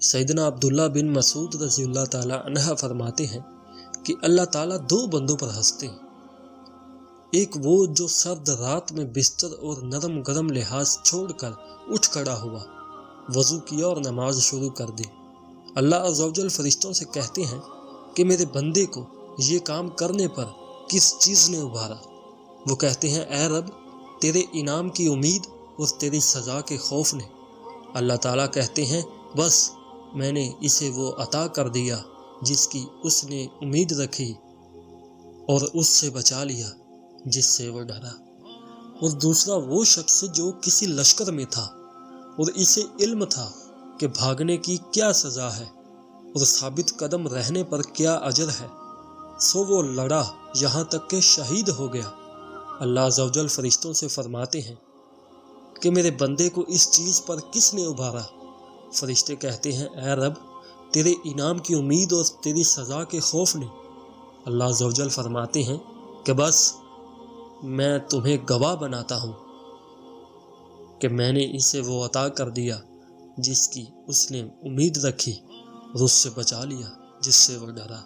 سیدنا عبداللہ بن مسعود رضی اللہ تعالی عنہ فرماتے ہیں کہ اللہ تعالیٰ دو بندوں پر ہنستے ہیں، ایک وہ جو سرد رات میں بستر اور نرم گرم لحاظ چھوڑ کر اٹھ کھڑا ہوا، وضو کیا اور نماز شروع کر دی۔ اللہ عز و جل فرشتوں سے کہتے ہیں کہ میرے بندے کو یہ کام کرنے پر کس چیز نے ابھارا؟ وہ کہتے ہیں اے رب، تیرے انعام کی امید اور تیری سزا کے خوف نے۔ اللہ تعالیٰ کہتے ہیں بس میں نے اسے وہ عطا کر دیا جس کی اس نے امید رکھی، اور اس سے بچا لیا جس سے وہ ڈرا۔ اور دوسرا وہ شخص جو کسی لشکر میں تھا اور اسے علم تھا کہ بھاگنے کی کیا سزا ہے اور ثابت قدم رہنے پر کیا اجر ہے، سو وہ لڑا یہاں تک کہ شہید ہو گیا۔ اللہ عز و جل فرشتوں سے فرماتے ہیں کہ میرے بندے کو اس چیز پر کس نے ابھارا؟ فرشتے کہتے ہیں اے رب، تیرے انعام کی امید اور تیری سزا کے خوف نے۔ اللہ عز و جل فرماتے ہیں کہ بس میں تمہیں گواہ بناتا ہوں کہ میں نے اسے وہ عطا کر دیا جس کی اس نے امید رکھی اور اس سے بچا لیا جس سے وہ ڈرا۔